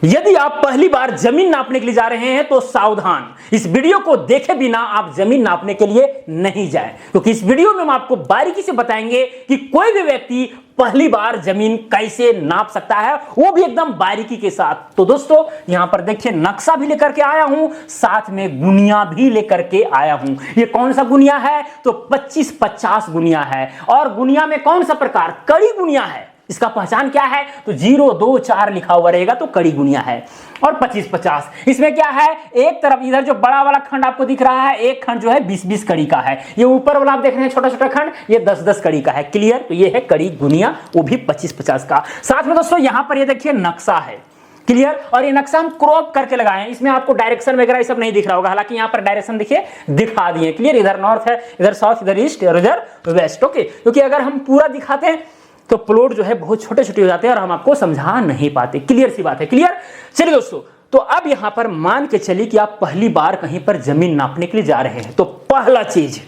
यदि आप पहली बार जमीन नापने के लिए जा रहे हैं तो सावधान, इस वीडियो को देखे बिना आप जमीन नापने के लिए नहीं जाएं, क्योंकि इस वीडियो में हम आपको बारीकी से बताएंगे कि कोई भी व्यक्ति पहली बार जमीन कैसे नाप सकता है, वो भी एकदम बारीकी के साथ। तो दोस्तों यहां पर देखिए नक्शा भी लेकर के आया हूं, साथ में गुनिया भी लेकर के आया हूं। ये कौन सा गुनिया है? तो 25-50 गुनिया है। और गुनिया में कौन सा प्रकार? कड़ी गुनिया है। इसका पहचान क्या है? तो 0, 2, 4 लिखा हुआ रहेगा तो कड़ी गुनिया है। और 25-50 इसमें क्या है? एक तरफ इधर जो बड़ा वाला खंड आपको दिख रहा है, एक खंड जो है 20-20 कड़ी का है। ये ऊपर वाला आप देख रहे हैं छोटा छोटा खंड, ये 10-10 कड़ी का है। क्लियर? तो ये है कड़ी गुनिया, वो भी 25-50 का। साथ में दोस्तों यहां पर ये देखिए नक्शा है। क्लियर? और ये नक्शा हम क्रॉप करके लगाए हैं, इसमें आपको डायरेक्शन वगैरह ये सब नहीं दिख रहा होगा, हालांकि यहाँ पर डायरेक्शन देखिए दिखा दिए। क्लियर? इधर नॉर्थ है, इधर साउथ, इधर ईस्ट और इधर वेस्ट। ओके, क्योंकि अगर हम पूरा दिखाते हैं तो प्लॉट जो है बहुत छोटे छोटे हो जाते हैं और हम आपको समझा नहीं पाते। क्लियर सी बात है? क्लियर? चलिए दोस्तों, तो अब यहां पर मान के चलिए कि आप पहली बार कहीं पर जमीन नापने के लिए जा रहे हैं, तो पहला चीज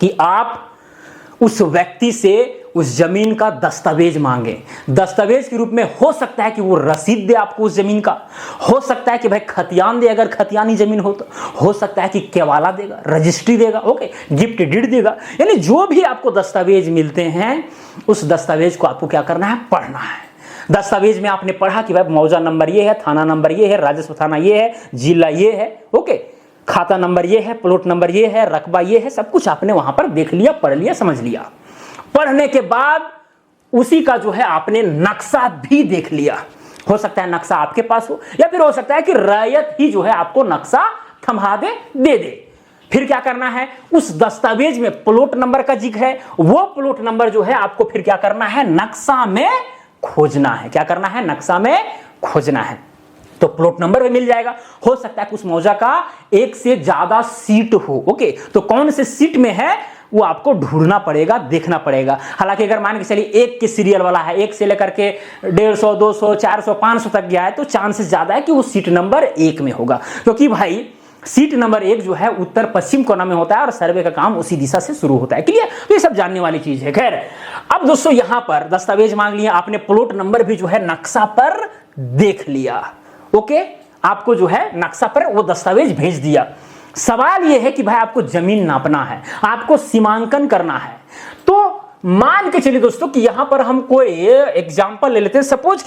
कि आप उस व्यक्ति से उस जमीन का दस्तावेज मांगे। दस्तावेज के रूप में हो सकता है कि वो रसीद दे आपको उस जमीन का, हो सकता है कि भाई खतियान दे अगर खतियानी जमीन हो तो, हो सकता है कि केवाला देगा, रजिस्ट्री देगा, ओके, गिफ्ट डीड देगा। यानी जो भी आपको दस्तावेज मिलते हैं उस दस्तावेज को आपको क्या करना है? पढ़ना है। दस्तावेज में आपने पढ़ा कि भाई मौजा नंबर ये है, थाना नंबर ये है, राजस्व थाना ये है, जिला ये है, ओके, खाता नंबर ये है, प्लॉट नंबर ये है, रकबा ये है, सब कुछ आपने वहां पर देख लिया, पढ़ लिया, समझ लिया। पढ़ने के बाद उसी का जो है आपने नक्शा भी देख लिया। हो सकता है नक्शा आपके पास हो, या फिर हो सकता है कि रैयत ही जो है आपको नक्शा थमा दे दे। फिर क्या करना है? उस दस्तावेज में प्लॉट नंबर का जिक्र है, वो प्लॉट नंबर जो है आपको फिर क्या करना है? नक्शा में खोजना है। क्या करना है? नक्शा में खोजना है। तो प्लॉट नंबर भी मिल जाएगा। हो सकता है कि उस मौजा का एक से ज्यादा सीट हो, ओके, तो कौन से सीट में है वो आपको ढूंढना पड़ेगा, देखना पड़ेगा। हालांकि अगर मान के चलिए एक के सीरियल वाला है, एक से लेकर के 150, 200, 400, 500 तक गया है, तो चांसेस ज्यादा है कि वो सीट नंबर 1 में होगा, क्योंकि भाई सीट नंबर 1 जो है उत्तर पश्चिम कोना में होता है और सर्वे का काम उसी दिशा से शुरू होता है। क्लियर? तो ये सब जानने वाली चीज है। खैर, अब दोस्तों यहां पर दस्तावेज मांग लिया आपने, प्लॉट नंबर भी जो है नक्शा पर देख लिया, ओके, आपको जो है नक्शा पर वो दस्तावेज भेज दिया। सवाल यह है कि भाई आपको जमीन नापना है, आपको सीमांकन करना है। तो मान के चलिए दोस्तों कि यहां पर हम कोई एग्जांपल ले लेते हैं। सपोज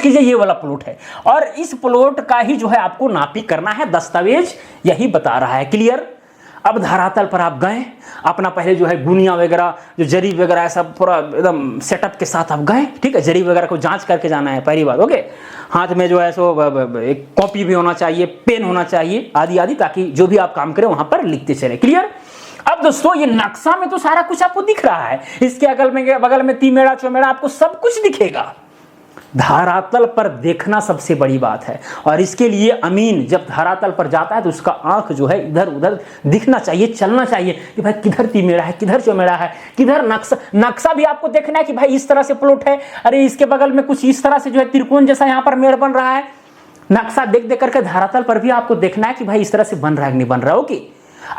कीजिए ये वाला प्लॉट है और इस प्लॉट का ही जो है आपको नापी करना है, दस्तावेज यही बता रहा है। क्लियर? अब धरातल पर आप गए, अपना पहले जो है गुनिया वगैरह जो जरी वगैरह है सब पूरा एकदम सेटअप के साथ आप गए, ठीक है, जरी वगैरह को जांच करके जाना है पहली बार, ओके। हाथ में जो है सो एक कॉपी भी होना चाहिए, पेन होना चाहिए, आदि आदि, ताकि जो भी आप काम करें वहां पर लिखते चले। क्लियर? अब दोस्तों ये नक्शा में तो सारा कुछ आपको दिख रहा है, इसके बगल में तीमेड़ा चौमेड़ा आपको सब कुछ दिखेगा। धरातल पर देखना सबसे बड़ी बात है, और इसके लिए अमीन जब धरातल पर जाता है तो उसका आंख जो है इधर उधर दिखना चाहिए, चलना चाहिए कि भाई किधर तीमेड़ा है, किधर चौमेड़ा है, किधर नक्शा भी आपको देखना है कि भाई इस तरह से प्लॉट है, अरे इसके बगल में कुछ इस तरह से जो है त्रिकोण जैसा यहाँ पर मेड़ बन रहा है। नक्शा देख देख करके धरातल पर भी आपको देखना है कि भाई इस तरह से बन रहा है कि नहीं बन रहा है, ओके।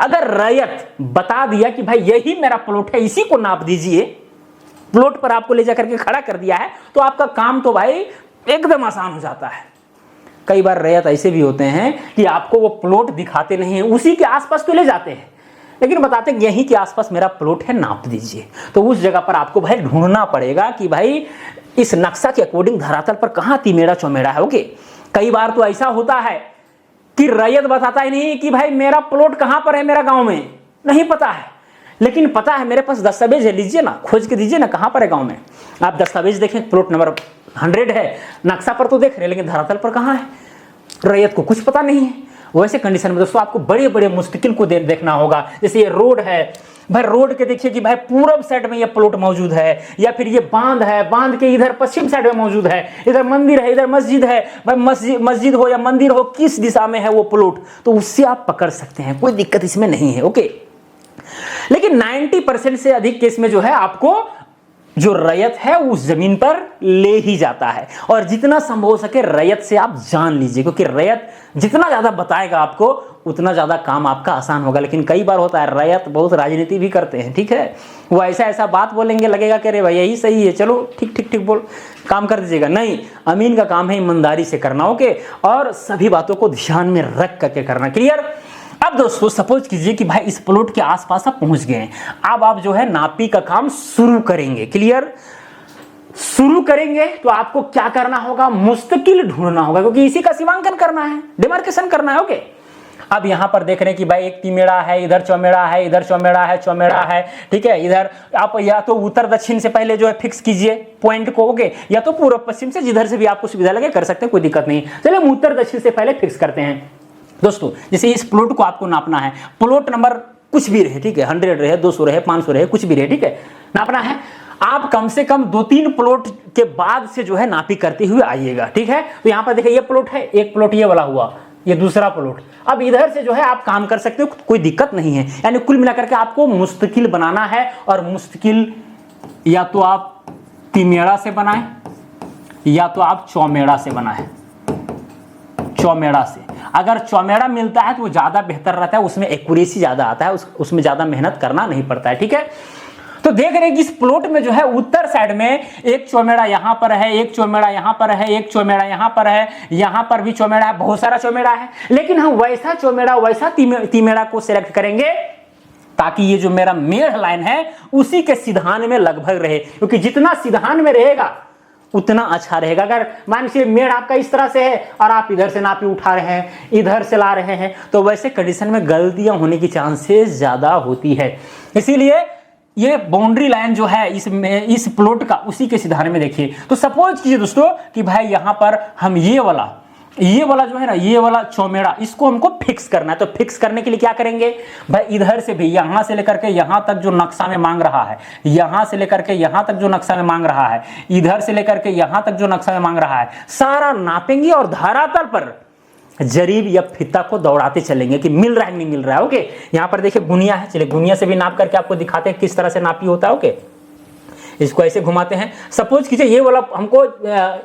अगर रैयत बता दिया कि भाई यही मेरा प्लॉट है, इसी को नाप दीजिए, प्लॉट पर आपको ले जाकर के खड़ा कर दिया है, तो आपका काम तो भाई एकदम आसान हो जाता है। कई बार रैयत ऐसे भी होते हैं कि आपको वो प्लॉट दिखाते नहीं है, उसी के आसपास तो ले जाते हैं, लेकिन बताते हैं यहीं के आसपास मेरा प्लॉट है, नाप दीजिए। तो उस जगह पर आपको भाई ढूंढना पड़ेगा कि भाई इस नक्शा के अकॉर्डिंग धरातल पर कहाँ तीमेड़ा चौमेड़ा है, ओके। कई बार तो ऐसा होता है कि रैयत बताता ही नहीं कि भाई मेरा प्लॉट कहाँ पर है, मेरा गाँव में नहीं पता है, लेकिन पता है मेरे पास दस्तावेज है, लीजिए ना, खोज के दीजिए ना कहां पर है गांव में। आप दस्तावेज देखें, प्लॉट नंबर 100 है, नक्शा पर तो देख रहे हैं लेकिन धरातल पर कहां है, रैयत को कुछ पता नहीं है। वैसे कंडीशन में दोस्तों आपको बड़े बड़े मुस्तकिल को देखना होगा। जैसे ये रोड है, भाई रोड के देखिए कि भाई पूरब साइड में ये प्लॉट मौजूद है, या फिर ये बांध है, बांध के इधर पश्चिम साइड में मौजूद है, इधर मंदिर है, इधर मस्जिद है, भाई मस्जिद हो या मंदिर हो, किस दिशा में है वो प्लॉट, तो उससे आप पकड़ सकते हैं, कोई दिक्कत इसमें नहीं है, ओके। लेकिन 90% से अधिक केस में जो है आपको जो रैयत है उस जमीन पर ले ही जाता है, और जितना संभव हो सके रैयत से आप जान लीजिए, क्योंकि रैयत जितना ज्यादा बताएगा आपको उतना ज़्यादा काम आपका आसान होगा। लेकिन कई बार होता है रैयत बहुत राजनीति भी करते हैं, ठीक है, वो ऐसा ऐसा बात बोलेंगे लगेगा कि अरे भाई यही सही है, चलो ठीक ठीक ठीक बोल काम कर दीजिएगा। नहीं, अमीन का काम है ईमानदारी से करना, ओके, और सभी बातों को ध्यान में रख करके करना। क्लियर? अब दोस्तों सपोज कीजिए कि भाई इस प्लॉट के आसपास आप पहुंच गए हैं, अब आप जो है नापी का काम शुरू करेंगे। क्लियर? शुरू करेंगे तो आपको क्या करना होगा, मुस्तकिल ढूंढना होगा, क्योंकि इसी का सीमांकन करना है, डिमार्केशन करना है, ओके। अब यहां पर देख रहे हैं कि भाई एक तिमेड़ा है, इधर चौमेड़ा है, इधर चौमेड़ा है, चौमेड़ा है, ठीक है। इधर आप या तो उत्तर दक्षिण से पहले जो है फिक्स कीजिए पॉइंट को, ओके, या तो पूर्व पश्चिम से, जिधर से भी आपको सुविधा लगे कर सकते हैं, कोई दिक्कत नहीं। चलिए हम उत्तर दक्षिण से पहले फिक्स करते हैं दोस्तों। जैसे इस प्लॉट को आपको नापना है, प्लॉट नंबर कुछ भी रहे, ठीक है, 100 रहे, 200 रहे, 500 रहे, कुछ भी रहे, ठीक है, नापना है। आप कम से कम 2-3 प्लॉट के बाद से जो है नापी करते हुए आइएगा, ठीक है। तो यहां पर देखिए ये प्लॉट है, एक प्लॉट ये वाला हुआ, ये दूसरा प्लॉट। अब इधर से जो है आप काम कर सकते हो, कोई दिक्कत नहीं है। यानी कुल मिलाकर के आपको मुस्तकिल बनाना है, और मुस्तकिल या तो आप तिमेड़ा से बनाएं या तो आप चौमेड़ा से बनाएं। चौमेड़ा से अगर चौमेड़ा मिलता है तो वो ज्यादा बेहतर रहता है, उसमें एक्यूरेसी ज्यादा आता है, उसमें ज्यादा मेहनत करना नहीं पड़ता है, ठीक है। तो देख रहे हैं कि इस प्लॉट में जो है उत्तर साइड में एक चौमेड़ा यहां पर है, एक चौमेड़ा यहां पर है, एक चौमेड़ा यहां पर है, यहां पर भी चौमेड़ा है, बहुत सारा चौमेड़ा है। लेकिन हम वैसा चौमेड़ा, वैसा तिमेड़ा को सिलेक्ट करेंगे ताकि ये जो मेरा मेढ़ लाइन है उसी के सिधान में लगभग रहे, क्योंकि जितना सिधान में रहेगा उतना अच्छा रहेगा। अगर मान लीजिए मेढ़ आपका इस तरह से है और आप इधर से नापी उठा रहे हैं, इधर से ला रहे हैं, तो वैसे कंडीशन में गलतियां होने की चांसेस ज्यादा होती है। इसीलिए ये बाउंड्री लाइन जो है इस प्लॉट का उसी के सिधान में देखिए। तो सपोज कीजिए दोस्तों कि भाई यहां पर हम ये वाला जो है ना, ये वाला चौमेड़ा, इसको हमको फिक्स करना है। तो फिक्स करने के लिए क्या करेंगे भाई, इधर से भी यहां से लेकर के यहां तक जो नक्शा में मांग रहा है, यहां से लेकर के यहां तक जो नक्शा में मांग रहा है, इधर से लेकर के यहां तक जो नक्शा में मांग रहा है, सारा नापेंगे और धरातल पर जरीब या फीता को दौड़ाते चलेंगे कि मिल रहा है नहीं मिल रहा है, ओके। यहां पर देखिए गुनिया है, चलिए गुनिया से भी नाप करके आपको दिखाते हैं किस तरह से नापी होता है, ओके। इसको ऐसे घुमाते हैं। सपोज कीजिए ये वाला हमको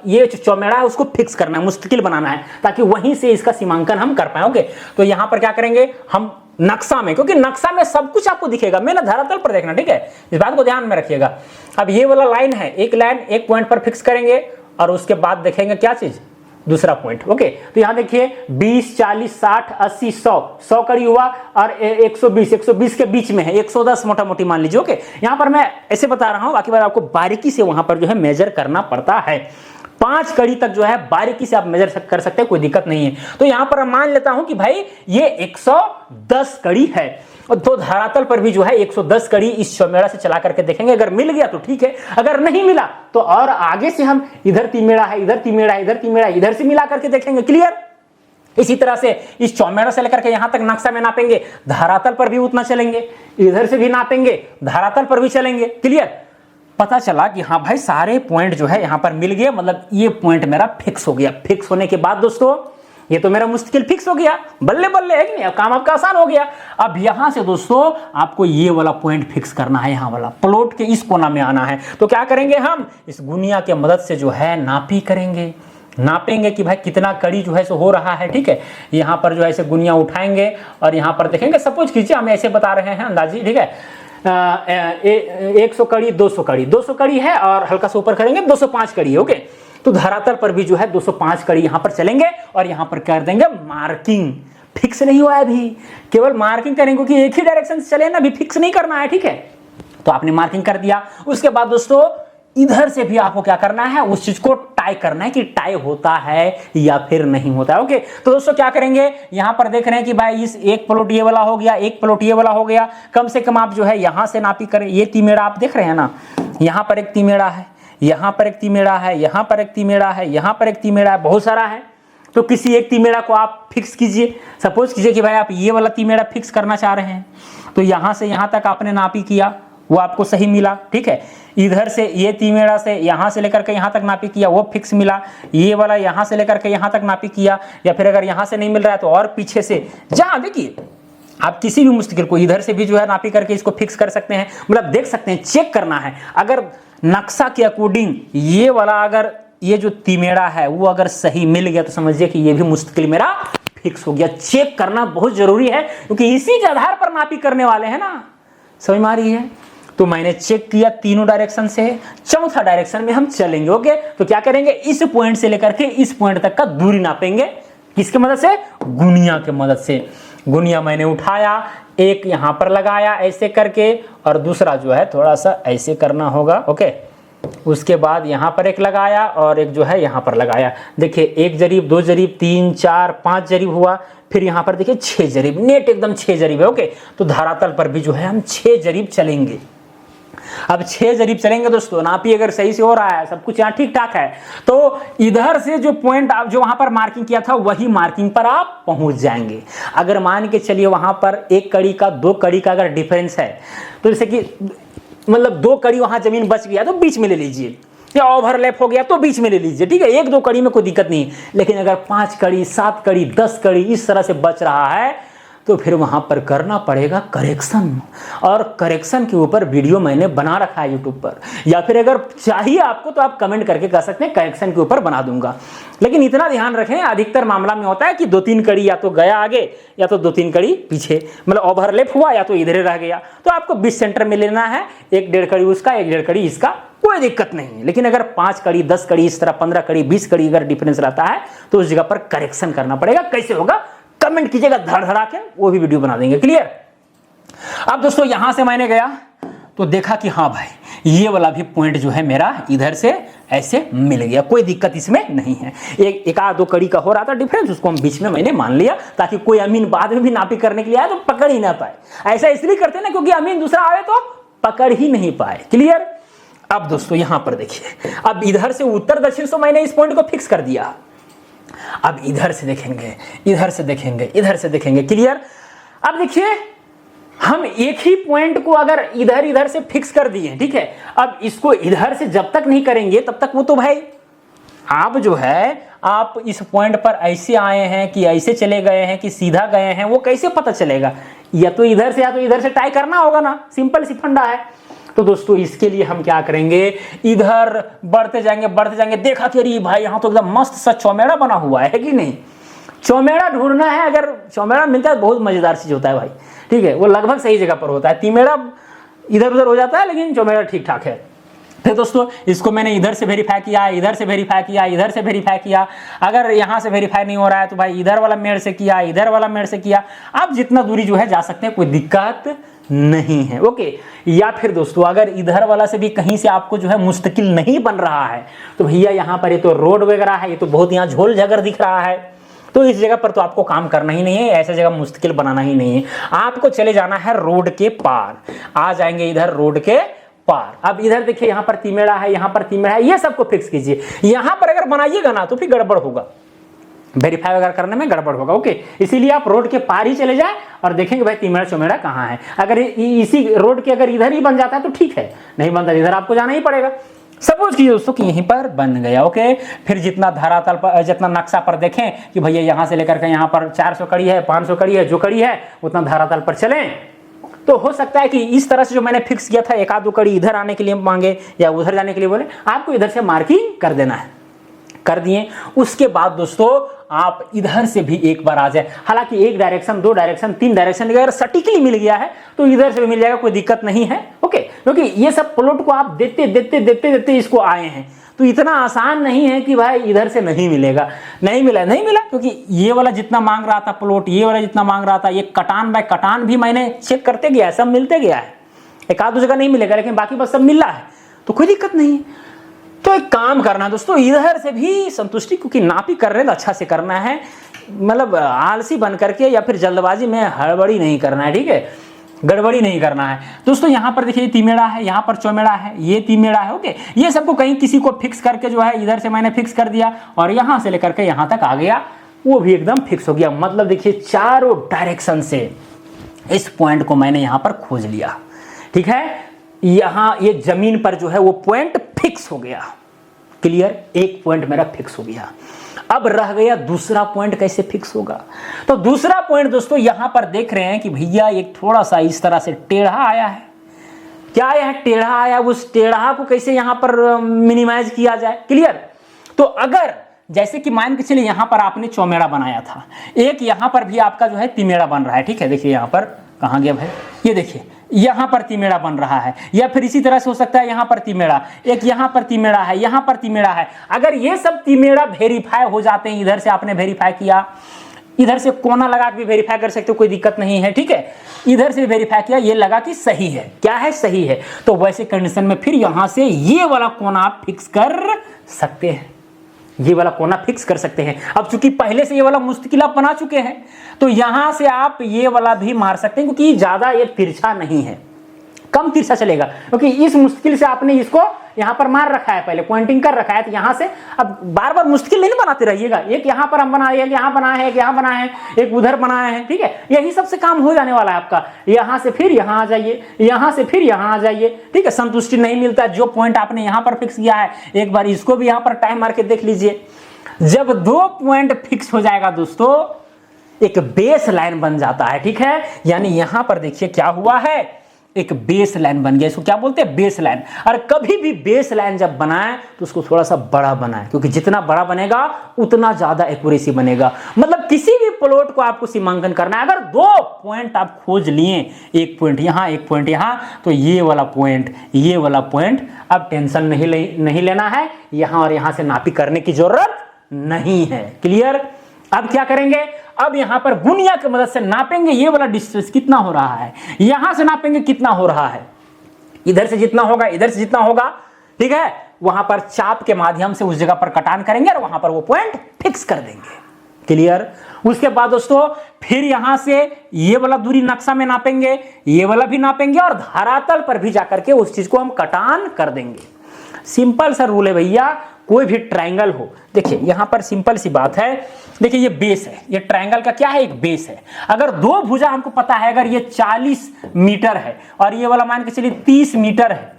ये चौमेड़ा है उसको फिक्स करना है, मुस्तकिल बनाना है, ताकि वहीं से इसका सीमांकन हम कर पाए, ओके। तो यहां पर क्या करेंगे हम नक्शा में, क्योंकि नक्शा में सब कुछ आपको दिखेगा, मैंने धरातल पर देखना, ठीक है, इस बात को ध्यान में रखिएगा। अब ये वाला लाइन है, एक लाइन एक पॉइंट पर फिक्स करेंगे और उसके बाद देखेंगे क्या चीज, दूसरा पॉइंट, ओके। तो यहां देखिए 20, 40, 60, 80, 100 कड़ी हुआ और 120 के बीच में है, 110 मोटा मोटी मान लीजिए, ओके। यहां पर मैं ऐसे बता रहा हूं, बाकी बार आपको बारीकी से वहां पर जो है मेजर करना पड़ता है। 5 कड़ी तक जो है बारीकी से आप मेजर कर सकते हैं, कोई दिक्कत नहीं है। तो यहां पर मान लेता हूं कि भाई ये 110 कड़ी है, और तो धरातल पर भी जो है 110 कड़ी इस चौमेड़ा से चला करके देखेंगे। अगर मिल गया तो ठीक है, अगर नहीं मिला तो और आगे से हम इधर तिमेड़ा है, इधर तिमेड़ा है, इधर तिमेड़ा है, इधर से मिला करके देखेंगे। क्लियर? इसी तरह से इस चौमेड़ा से लेकर के यहां तक नक्शा में नापेंगे, धरातल पर भी उतना चलेंगे, इधर से भी नापेंगे, धरातल पर भी चलेंगे। क्लियर? पता चला कि हाँ भाई सारे पॉइंट जो है यहां पर मिल गए, मतलब ये पॉइंट मेरा फिक्स हो गया। फिक्स होने के बाद दोस्तों ये तो मेरा मुश्किल फिक्स हो गया, बल्ले बल्ले है कि नहीं, अब काम आपका आसान हो गया। अब यहां से दोस्तों आपको ये वाला पॉइंट फिक्स करना है, यहां वाला प्लॉट के इस कोना में आना है। तो क्या करेंगे हम, इस गुनिया के मदद से जो है नापी करेंगे, नापेंगे कि भाई कितना कड़ी जो है सो हो रहा है, ठीक है। यहां पर जो है ऐसे गुनिया उठाएंगे और यहां पर देखेंगे, सपोज कीजिए हम ऐसे बता रहे हैं अंदाजी, ठीक है, 100 कड़ी, 200 कड़ी, 200 कड़ी है और हल्का सा ऊपर करेंगे 205 कड़ी, ओके। तो धरातल पर भी जो है 205 कड़ी यहां पर चलेंगे और यहां पर कर देंगे मार्किंग। फिक्स नहीं हुआ है अभी, केवल मार्किंग करेंगे, क्योंकि एक ही डायरेक्शन से चले ना, अभी फिक्स नहीं करना है, ठीक है। तो आपने मार्किंग कर दिया। उसके बाद दोस्तों इधर से भी आपको क्या करना है, उस चीज को टाई करना है कि टाई होता है या फिर नहीं होता है, ओके। तो दोस्तों क्या करेंगे, यहां पर देख रहे हैं कि भाई इस एक प्लॉट ये वाला हो गया, एक प्लॉट ये वाला हो गया, कम से कम आप जो है यहां से नापी करें। ये तिमेड़ा आप देख रहे हैं ना, यहां पर एक तिमेड़ा है, यहां पर एक तिमेड़ा है, यहां पर एक तिमेड़ा है, यहां पर एक तिमेड़ा है, बहुत सारा है। तो किसी एक तिमेड़ा को आप फिक्स कीजिए। सपोज कीजिए कि भाई आप ये वाला तिमेड़ा फिक्स करना चाह रहे हैं, तो यहां से यहां तक आपने नापी किया, वो आपको सही मिला, ठीक है। इधर से ये तिमेड़ा से यहां से लेकर के यहां तक नापी किया, वो फिक्स मिला। ये वाला यहां से लेकर के यहां तक नापी किया, या फिर अगर यहां से नहीं मिल रहा है तो और पीछे से, जहां देखिए आप किसी भी मुश्किल को इधर से भी जो है नापी करके इसको फिक्स कर सकते हैं। मतलब देख सकते हैं, चेक करना है। अगर नक्शा के अकॉर्डिंग ये वाला, अगर ये जो तिमेड़ा है वो अगर सही मिल गया तो समझिए कि ये भी मुश्किल मेरा फिक्स हो गया। चेक करना बहुत जरूरी है क्योंकि इसी के आधार पर नापी करने वाले हैं ना, समझ में आ रही है। तो मैंने चेक किया तीनों डायरेक्शन से, चौथा डायरेक्शन में हम चलेंगे। ओके, तो क्या करेंगे, इस पॉइंट से लेकर के इस पॉइंट तक का दूरी नापेंगे। किसके मदद से, गुनिया के मदद से। गुनिया मैंने उठाया, एक यहां पर लगाया ऐसे करके, और दूसरा जो है थोड़ा सा ऐसे करना होगा। ओके, उसके बाद यहां पर एक लगाया और एक जो है यहां पर लगाया। देखिए, एक जरीब, दो जरीब, 3 4 5 जरीब हुआ। फिर यहां पर देखिए 6 जरीब, नेट एकदम 6 जरीब है। ओके, तो धरातल पर भी जो है हम 6 जरीब चलेंगे। अब 6 जरीब चलेंगे दोस्तों, नापी अगर सही से हो रहा है, सब कुछ यहाँ ठीक ठाक है, तो इधर से जो पॉइंट आप जो वहां पर मार्किंग किया था वही मार्किंग पर आप पहुंच जाएंगे। अगर मान के चलिए वहां पर एक कड़ी का 2 कड़ी का अगर डिफरेंस है, तो जैसे कि मतलब 2 कड़ी वहां जमीन बच गया तो बीच में ले लीजिए, या ओवरलैप हो गया तो बीच में ले लीजिए, ठीक है। 1-2 कड़ी में कोई दिक्कत नहीं। लेकिन अगर 5 कड़ी, 7 कड़ी, 10 कड़ी इस तरह से बच रहा है, तो फिर वहां पर करना पड़ेगा करेक्शन। और करेक्शन के ऊपर वीडियो मैंने बना रखा है यूट्यूब पर, या फिर अगर चाहिए आपको तो आप कमेंट करके कह सकते हैं, करेक्शन के ऊपर बना दूंगा। लेकिन इतना ध्यान रखें, अधिकतर मामला में होता है कि 2-3 कड़ी या तो गया आगे या तो 2-3 कड़ी पीछे, मतलब ओवरलैप हुआ या तो इधर रह गया। तो आपको 20 सेंटर में लेना है, 1-1.5 कड़ी उसका, 1-1.5 कड़ी इसका, कोई दिक्कत नहीं है। लेकिन अगर 5 कड़ी, 10 कड़ी, इस तरह 15 कड़ी, 20 कड़ी अगर डिफरेंस रहता है तो उस जगह पर करेक्शन करना पड़ेगा। कैसे होगा कमेंट कीजिएगा, धड़ के वो भी वीडियो बना देंगे। क्लियर। अब दोस्तों यहां से मैंने गया तो देखा कि हाँ भाई ये वाला भी पॉइंट जो है मेरा इधर से ऐसे मिल गया, कोई दिक्कत इसमें नहीं है। एक आध 2 कड़ी का हो रहा था डिफरेंस, उसको हम बीच में मैंने मान लिया, ताकि कोई अमीन बाद में भी नापी करने के लिए आए तो पकड़ ही ना पाए। ऐसा इसलिए करते ना क्योंकि अमीन दूसरा आए तो पकड़ ही नहीं पाए। क्लियर। अब दोस्तों यहां पर देखिए, अब इधर से उत्तर दक्षिण से मैंने इस पॉइंट को फिक्स कर दिया। अब इधर से देखेंगे, इधर से देखेंगे, इधर से देखेंगे। क्लियर। अब देखिए, हम एक ही पॉइंट को अगर इधर इधर से फिक्स कर दिए, ठीक है। अब इसको इधर से जब तक नहीं करेंगे तब तक वो तो भाई आप जो है आप इस पॉइंट पर ऐसे आए हैं कि ऐसे चले गए हैं कि सीधा गए हैं, वो कैसे पता चलेगा। या तो इधर से या तो इधर से टाई करना होगा ना, सिंपल सी फंडा है। तो दोस्तों इसके लिए हम क्या करेंगे, इधर बढ़ते जाएंगे बढ़ते जाएंगे। देखा कि अरे भाई यहाँ तो एकदम मस्त सा चौमेड़ा बना हुआ है कि नहीं। चौमेड़ा ढूंढना है, अगर चौमेड़ा मिलता है बहुत मजेदार चीज होता है भाई, ठीक है। वो लगभग सही जगह पर होता है, तिमेड़ा इधर उधर हो जाता है, लेकिन चौमेड़ा ठीक ठाक है। फिर दोस्तों इसको मैंने इधर से वेरीफाई किया, इधर से वेरीफाई किया, इधर से वेरीफाई किया। अगर यहां से वेरीफाई नहीं हो रहा है तो भाई इधर वाला मेड़ से किया, इधर वाला मेड़ से किया। आप जितना दूरी जो है जा सकते हैं, कोई दिक्कत नहीं है। ओके। या फिर दोस्तों अगर इधर वाला से भी कहीं से आपको जो है मुस्तकिल नहीं बन रहा है, तो भैया यहाँ पर ये तो रोड वगैरह है, ये तो बहुत यहाँ झोल झगर दिख रहा है, तो इस जगह पर तो आपको काम करना ही नहीं है, ऐसा जगह मुश्किल बनाना ही नहीं है। आपको चले जाना है रोड के पार, आ जाएंगे इधर रोड के पार। अब इधर देखिए, यहाँ पर तिमेड़ा है, यहाँ पर तिमेड़ा है, ये सबको फिक्स कीजिए। यहाँ पर अगर बनाइएगा ना तो फिर गड़बड़ होगा, वेरीफाई वगैरह करने में गड़बड़ होगा। ओके, इसीलिए आप रोड के पार ही चले जाए और देखेंगे भाई तिमेड़ा चौमेड़ा कहाँ है। अगर इसी रोड के अगर इधर ही बन जाता है तो ठीक है, नहीं बनता इधर आपको जाना ही पड़ेगा। सपोज कीजिए दोस्तों कि यहीं पर बन गया। ओके, फिर जितना धरातल पर, जितना नक्शा पर देखें कि भैया यहाँ से लेकर के यहाँ पर 400 कड़ी है, 500 कड़ी है, जो कड़ी है उतना धरातल पर चलें, तो हो सकता है कि इस तरह से जो मैंने फिक्स किया था, 1-2 कड़ी इधर आने के लिए मांगे या उधर जाने के लिए बोले, आपको इधर से मार्किंग कर देना है। कर दिए। उसके बाद दोस्तों आप इधर से भी एक बार आ जाए। हालांकि 1 डायरेक्शन, 2 डायरेक्शन, 3 डायरेक्शन अगर सटीकली मिल गया है तो इधर से भी मिल जाएगा, कोई दिक्कत नहीं है। ओके, क्योंकि ये सब प्लॉट को आप देते देते देते देते इसको आए हैं, तो इतना आसान नहीं है कि भाई इधर से नहीं मिलेगा। नहीं मिला, नहीं मिला, क्योंकि ये वाला जितना मांग रहा था प्लॉट, ये वाला जितना मांग रहा था, ये कटान बाय कटान भी मैंने चेक करते गया, सब मिलते गया है। एक आध जगह नहीं मिलेगा, लेकिन बाकी बस सब मिल रहा है, तो कोई दिक्कत नहीं है। तो एक काम करना दोस्तों, इधर से भी संतुष्टि, क्योंकि नापी कर रहे हैं तो अच्छा से करना है, मतलब आलसी बन करके या फिर जल्दबाजी में हड़बड़ी नहीं करना है, ठीक है, गड़बड़ी नहीं करना है। दोस्तों यहाँ पर देखिए तिमेड़ा है, यहाँ पर चौमेड़ा है, ये तिमेड़ा है। ओके, ये सबको कहीं किसी को फिक्स करके जो है इधर से मैंने फिक्स कर दिया और यहाँ से लेकर के यहाँ तक आ गया, वो भी एकदम फिक्स हो गया। मतलब देखिए चारों डायरेक्शन से इस पॉइंट को मैंने यहाँ पर खोज लिया, ठीक है। यहाँ ये जमीन पर जो है वो पॉइंट फिक्स हो गया। क्लियर, एक पॉइंट मेरा फिक्स हो गया। अब रह गया दूसरा पॉइंट कैसे फिक्स होगा। तो दूसरा पॉइंट दोस्तों यहां पर देख रहे हैं कि भैया एक थोड़ा सा इस तरह से टेढ़ा आया है। क्या आया है? टेढ़ा आया। उस टेढ़ा को कैसे यहां पर मिनिमाइज किया जाए। क्लियर। तो अगर जैसे कि मान के चलिए यहां पर आपने चौमेड़ा बनाया था, एक यहां पर भी आपका जो है तिमेड़ा बन रहा है, ठीक है। देखिए यहां पर कहां गया भाई, ये देखिए यहां पर तिमेड़ा बन रहा है, या फिर इसी तरह से हो सकता है यहां पर तिमेड़ा, एक यहां पर तिमेड़ा है, यहां पर तिमेड़ा है। अगर ये सब तिमेड़ा वेरीफाई हो जाते हैं, इधर से आपने वेरीफाई किया, इधर से कोना लगा के भी वेरीफाई कर सकते हो, कोई दिक्कत नहीं है, ठीक है। इधर से वेरीफाई किया, ये लगा कि सही है, क्या है, सही है, तो वैसे कंडीशन में फिर यहां से ये वाला कोना आप फिक्स कर सकते हैं, ये वाला कोना फिक्स कर सकते हैं। अब चूंकि पहले से ये वाला मुश्किल आप बना चुके हैं, तो यहां से आप ये वाला भी मार सकते हैं, क्योंकि ज्यादा ये तिरछा नहीं है, कम तिरछा चलेगा, क्योंकि इस मुश्किल से आपने इसको यहां पर मार रखा है, पहले पॉइंटिंग कर रखा है, तो यहां से अब बार बार मुश्किल नहीं बनाते रहिएगा। एक यहां पर हम बनाए, एक यहां बनाए हैं, एक यहां बनाए हैं, एक उधर बनाए हैं, ठीक है। यही सबसे काम हो जाने वाला है आपका। यहां से फिर यहां आ जाइए, यहां से फिर यहां आ जाइए, ठीक है। संतुष्टि नहीं मिलता, जो पॉइंट आपने यहां पर फिक्स किया है, एक बार इसको भी यहां पर टाइम मार के देख लीजिए। जब 2 पॉइंट फिक्स हो जाएगा दोस्तों, एक बेस लाइन बन जाता है, ठीक है। यानी यहां पर देखिए क्या हुआ है, एक बेस लाइन बन गया, इसको क्या बोलते हैं, बेस लाइन। और कभी भी बेस लाइन जब बनाए तो उसको थोड़ा सा बड़ा बनाए, क्योंकि जितना बड़ा बनेगा उतना ज्यादा एक्यूरेसी बनेगा। मतलब किसी भी प्लॉट को आपको सीमांकन करना है, अगर 2 पॉइंट आप खोज लिए, एक पॉइंट यहां, एक पॉइंट यहां, तो ये वाला पॉइंट, ये वाला पॉइंट, अब टेंशन नहीं लेना है, यहां और यहां से नापी करने की जरूरत नहीं है। क्लियर। अब क्या करेंगे, अब यहां पर गुनिया की मदद से नापेंगे, ये वाला डिस्टेंस कितना हो रहा है, यहां से नापेंगे कितना हो रहा है, इधर से जितना होगा, इधर से जितना होगा, ठीक है। वहां पर चाप के माध्यम से उस जगह पर कटान करेंगे और वहां पर वो पॉइंट फिक्स कर देंगे। क्लियर। उसके बाद दोस्तों फिर यहां से ये वाला दूरी नक्शा में नापेंगे, ये वाला भी नापेंगे, और धरातल पर भी जाकर के उस चीज को हम कटान कर देंगे। सिंपल सा रूल है भैया, कोई भी ट्रायंगल हो, देखिए यहां पर सिंपल सी बात है, देखिए ये बेस है, ये ट्रायंगल का क्या है, एक बेस है। अगर 2 भुजा हमको पता है, अगर ये 40 मीटर है और ये वाला मान के चलिए 30 मीटर है,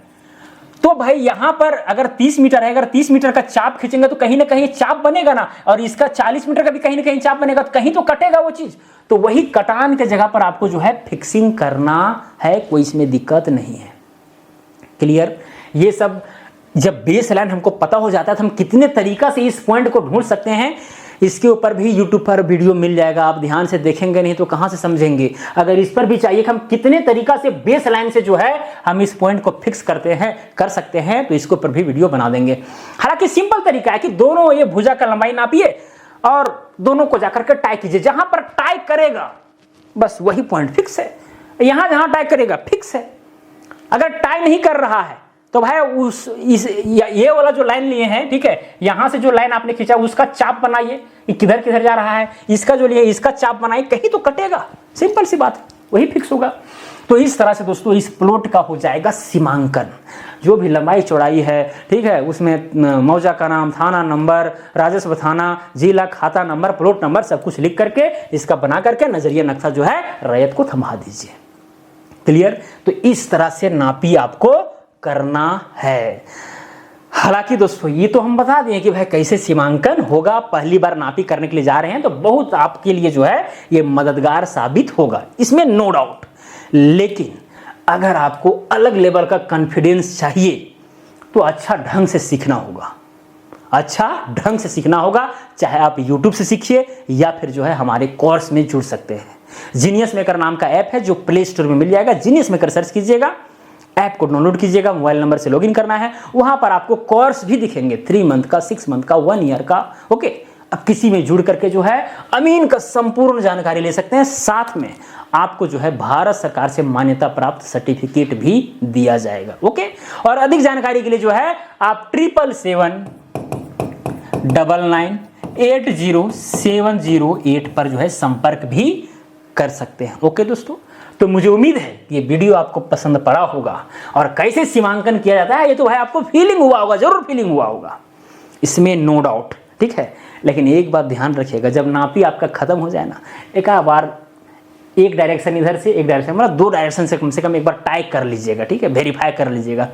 तो भाई यहां पर अगर 30 मीटर है, अगर 30 मीटर का चाप खींचेंगे तो कहीं ना कहीं चाप बनेगा ना, और इसका 40 मीटर का भी कहीं ना कहीं चाप बनेगा, तो कहीं तो कटेगा वो चीज। तो वही कटान के जगह पर आपको जो है फिक्सिंग करना है, कोई इसमें दिक्कत नहीं है। क्लियर। ये सब जब बेस लाइन हमको पता हो जाता है तो हम कितने तरीका से इस पॉइंट को ढूंढ सकते हैं, इसके ऊपर भी YouTube पर वीडियो मिल जाएगा, आप ध्यान से देखेंगे नहीं तो कहां से समझेंगे। अगर इस पर भी चाहिए कि हम कितने तरीका से बेस लाइन से जो है हम इस पॉइंट को फिक्स कर सकते हैं, तो इसके ऊपर भी वीडियो बना देंगे। हालांकि सिंपल तरीका है कि दोनों ये भुजा का लंबाई नापिए और दोनों को जाकर के टाई कीजिए, जहां पर टाई करेगा बस वही पॉइंट फिक्स है, यहां जहां टाई करेगा फिक्स है। अगर टाई नहीं कर रहा है तो भाई ये वाला जो लाइन लिए हैं, ठीक है, यहां से जो लाइन आपने खींचा उसका चाप बनाइए, किधर किधर जा रहा है, इसका जो लिए इसका चाप बनाइए, कहीं तो कटेगा, सिंपल सी बात है, वही फिक्स होगा। तो इस तरह से दोस्तों इस प्लॉट का हो जाएगा सीमांकन। जो भी लंबाई चौड़ाई है, ठीक है, उसमें मौजा का नाम, थाना नंबर, राजस्व थाना, जिला, खाता नंबर, प्लॉट नंबर, सब कुछ लिख करके इसका बना करके नजरिया नक्शा जो है रैयत को थमा दीजिए। क्लियर। तो इस तरह से नापी आपको करना है। हालांकि दोस्तों ये तो हम बता दें कि भाई कैसे सीमांकन होगा, पहली बार नापी करने के लिए जा रहे हैं तो बहुत आपके लिए जो है ये मददगार साबित होगा, इसमें नो डाउट। लेकिन अगर आपको अलग लेवल का कॉन्फिडेंस चाहिए तो अच्छा ढंग से सीखना होगा, अच्छा ढंग से सीखना होगा। चाहे आप YouTube से सीखिए या फिर जो है हमारे कोर्स में जुड़ सकते हैं। जीनियस मेकर नाम का ऐप है जो प्ले स्टोर में मिल जाएगा, जीनियस मेकर सर्च कीजिएगा, ऐप को डाउनलोड कीजिएगा, मोबाइल नंबर से लॉगिन करना है, वहां पर आपको कोर्स भी दिखेंगे, 3 मंथ का, 6 मंथ का, 1 ईयर का। ओके। अब किसी में जुड़ करके जो है अमीन का संपूर्ण जानकारी ले सकते हैं, साथ में आपको जो है भारत सरकार से मान्यता प्राप्त सर्टिफिकेट भी दिया जाएगा। ओके। और अधिक जानकारी के लिए जो है आप 77799807008 पर जो है संपर्क भी कर सकते हैं। ओके दोस्तों, तो मुझे उम्मीद है कि ये वीडियो आपको पसंद पड़ा होगा, और कैसे सीमांकन किया जाता है ये तो भाई आपको फीलिंग हुआ होगा, जरूर फीलिंग हुआ होगा, इसमें नो डाउट, ठीक है। लेकिन एक बात ध्यान रखिएगा, जब नापी आपका खत्म हो जाए ना, एक बार एक डायरेक्शन इधर से, एक डायरेक्शन, मतलब 2 डायरेक्शन से कम एक बार टाई कर लीजिएगा, ठीक है, वेरीफाई कर लीजिएगा,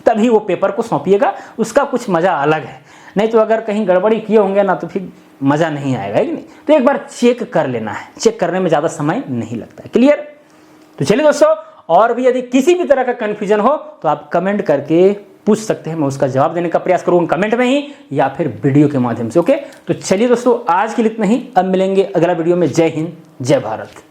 तभी वो पेपर को सौंपिएगा, उसका कुछ मजा अलग है। नहीं तो अगर कहीं गड़बड़ी किए होंगे ना तो फिर मजा नहीं आएगा, है कि नहीं। तो एक बार चेक कर लेना है, चेक करने में ज्यादा समय नहीं लगता है। क्लियर। तो चलिए दोस्तों, और भी यदि किसी भी तरह का कंफ्यूजन हो तो आप कमेंट करके पूछ सकते हैं, मैं उसका जवाब देने का प्रयास करूंगा कमेंट में ही या फिर वीडियो के माध्यम से। ओके, तो चलिए दोस्तों, आज के लिए इतना ही। अब मिलेंगे अगला वीडियो में। जय हिंद, जय भारत।